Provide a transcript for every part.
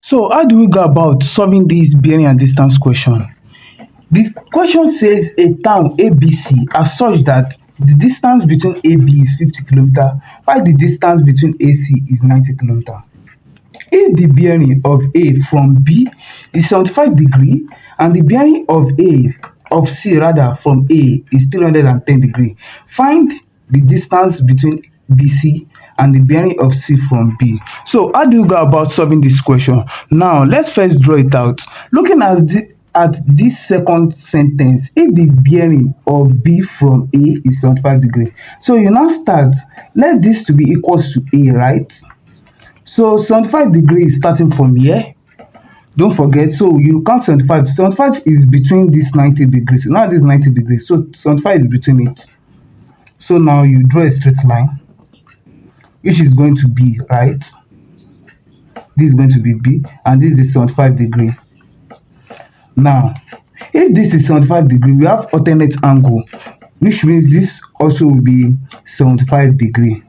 So how do we go about solving this bearing and distance question? The question says a town ABC as such that the distance between AB is 50 km while the distance between AC is 90 km. If the bearing of A from B is 75 degree and the bearing of C rather from A is 310 degree, find the distance between BC and the bearing of C from B. So how do you go about solving this question? Now let's first draw it out. Looking at this second sentence, if the bearing of B from A is 75 degree, so you now start, let this to be equals to A, right? So 75 degrees starting from here. Don't forget, so you count 75. 75 is between this 90 degrees. Now this 90 degrees, so 75 is between it. So now you draw a straight line, which is going to be right. This is going to be B, and this is 75 degree. Now, if this is 75 degree, we have alternate angle, which means this also will be 75 degree.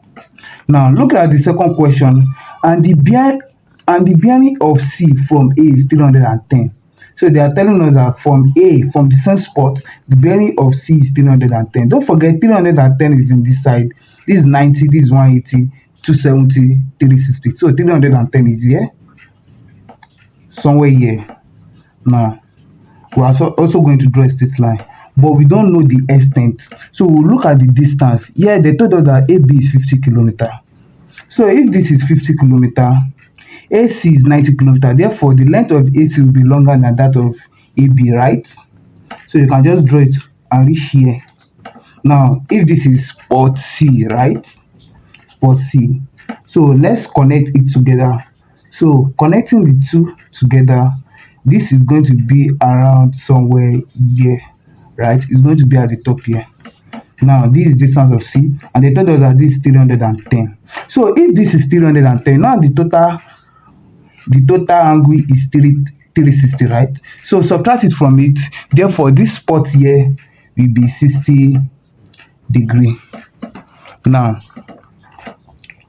Now look at the second question, and the bearing of C from A is 310. So they are telling us that from the same spot, the bearing of C is 310. Don't forget 310 is in this side. This is 90, this is 180, 270, 360. So 310 is here, somewhere here. Now we are also going to draw a straight line, but we don't know the extent. So we'll look at the distance. Here they told us that AB is 50 km. So if this is 50 km, AC is 90 km. Therefore, the length of AC will be longer than that of AB, right? So you can just draw it and reach here. Now, if this is spot C, right? Spot C. So let's connect it together. So connecting the two together, this is going to be around somewhere here, right? It's going to be at the top here. Now this is distance of C, and they told us that this is 310. So if this is 310, now the total angle is 360, right? So subtract it from it. Therefore, this spot here will be 60 degree. Now,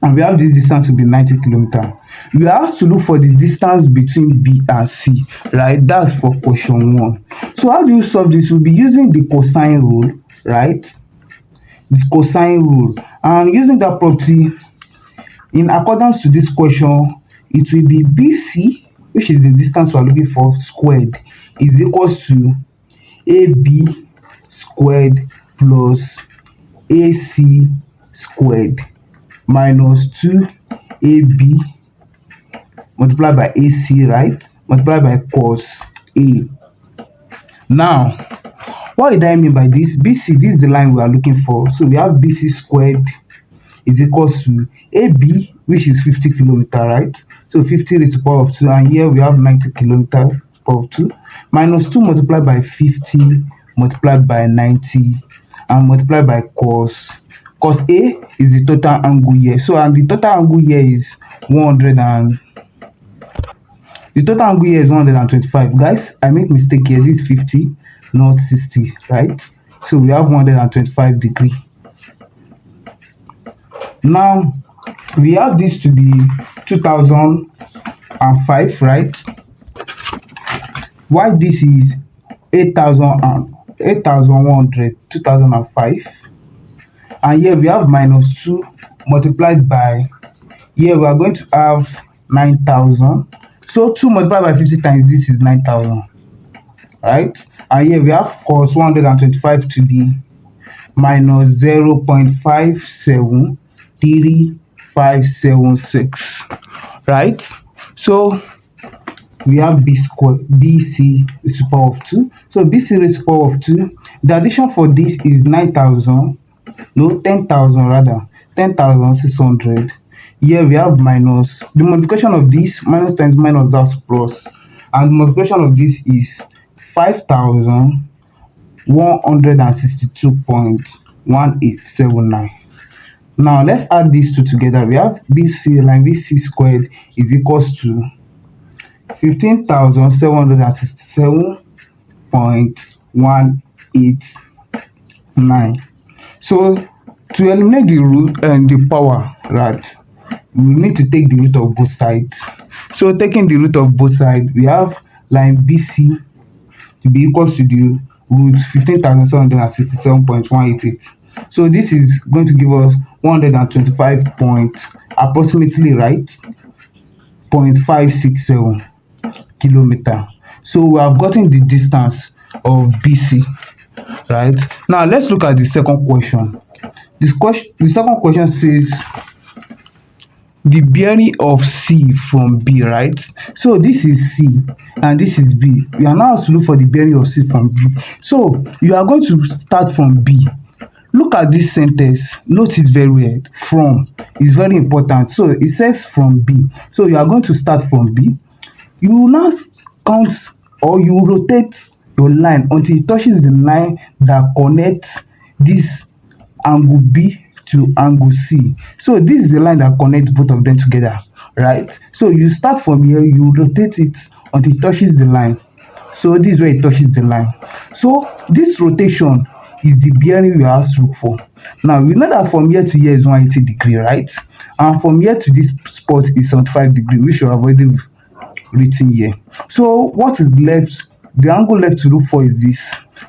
and we have this distance to be 90 km. We have to look for the distance between B and C, right? That's for question 1. So how do you solve this? We'll be using the cosine rule, right? This cosine rule, and using that property in accordance to this question, it will be BC, which is the distance we are looking for, squared is equals to AB squared plus AC squared minus 2AB multiplied by AC, right? Multiplied by cos A. Now, what did I mean by this? BC, this is the line we are looking for. So we have BC squared is equals to AB, which is 50 km, right? So 50 raised to the power of 2, and here we have 90 km to the power of 2, minus 2 multiplied by 50 multiplied by 90 and multiplied by cos A is the total angle here. So and the total angle here is 125. Guys, I make mistake here. This is 50, not 60, right? So we have 125 degree. Now we have this to be 2005, right? Why this is 8,100, 2005, and here we have minus 2 multiplied by, here we are going to have 9,000. So 2 multiplied by 50 times this is 9,000, right? And here we have cos 125 to be minus 0.573576, right? So we have BC raised to the power of 2. So BC raised to the power of 2. The addition for this is 10,000 rather, 10,600. Here we have minus, the multiplication of this, minus times minus, that's plus, and the multiplication of this is 5,162.1879. Now let's add these two together. We have BC line BC squared is equals to 15,767.189. So to eliminate the root and the power, right, we need to take the root of both sides. So taking the root of both sides, we have line BC to be equals to the root 15,767.188. So this is going to give us 125 point approximately, right, 0.567 kilometer. So we have gotten the distance of BC, right? Now let's look at the second question. The second question says the bearing of C from B, right? So this is C and this is B. We are now asked to look for the bearing of C from B. So you are going to start from B. Look at this sentence. Note it very well. From is very important. So it says from B. So you are going to start from B. You will now count, or you rotate your line until it touches the line that connects this angle B to angle C. So this is the line that connects both of them together, right? So you start from here, you rotate it until it touches the line. So this is where it touches the line. So this rotation is the bearing we are asked to look for. Now we know that from here to here is 180 degree, right? And from here to this spot is 75 degree, which we have already written here. So what is left? The angle left to look for is this,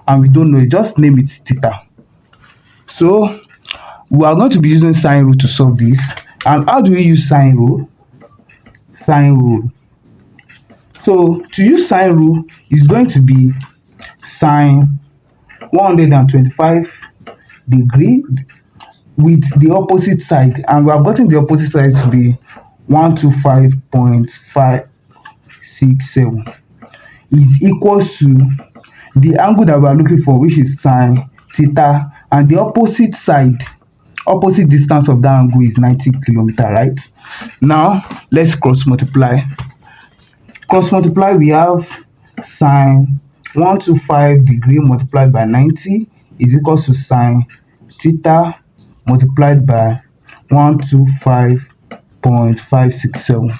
and we don't know it. Just name it theta. So we are going to be using sine rule to solve this. And how do we use sine rule? Sine rule. So to use sine rule is going to be sine 125 degree with the opposite side, and we have gotten the opposite side to be 125.567 is equals to the angle that we are looking for, which is sine theta, and the opposite distance of that angle is 90 kilometer, right? Now let's cross multiply. We have sine 125 degree multiplied by 90 is equals to sine theta multiplied by 125.567.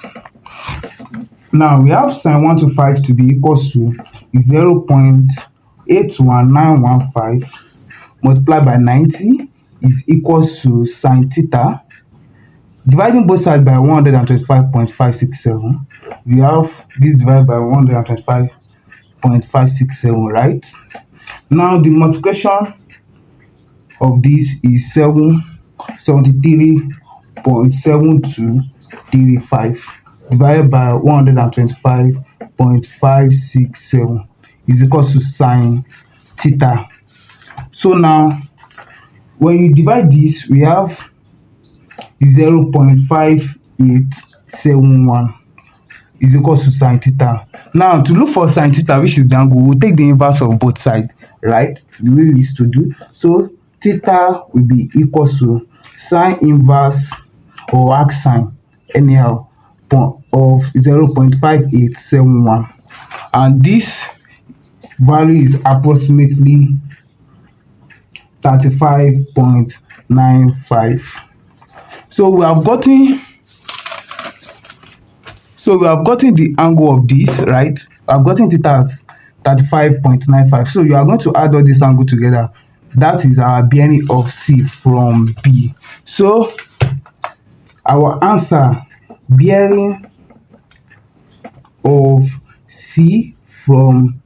Now we have sine 125 to be equals to 0.81915 multiplied by 90 is equals to sine theta. Dividing both sides by 125.567, we have this divided by 125.567, right? Now the multiplication of this is 73.7235 divided by 125.567 is equals to sine theta. So now when you divide this, we have 0.5871 is equals to sine theta. Now to look for sine theta, which is the angle, we'll take the inverse of both sides, right? The way we used to do. So theta will be equals to sine inverse or arc sine anyhow of 0.5871, and this value is approximately 35.95. So we have gotten the angle of this, right? I've gotten theta as 35.95. So you are going to add all this angle together. That is our bearing of C from B. So our answer, bearing of C from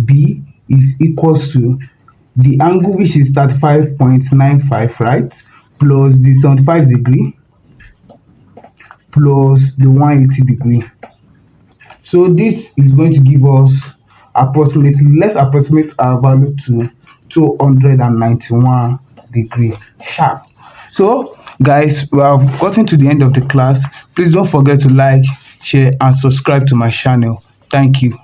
B is equals to the angle, which is 35.95, right, plus the 75 degree plus the 180 degree. So this is going to give us approximately, let's approximate our value to 291 degree sharp. So guys, we have gotten to the end of the class. Please don't forget to like, share and subscribe to my channel. Thank you.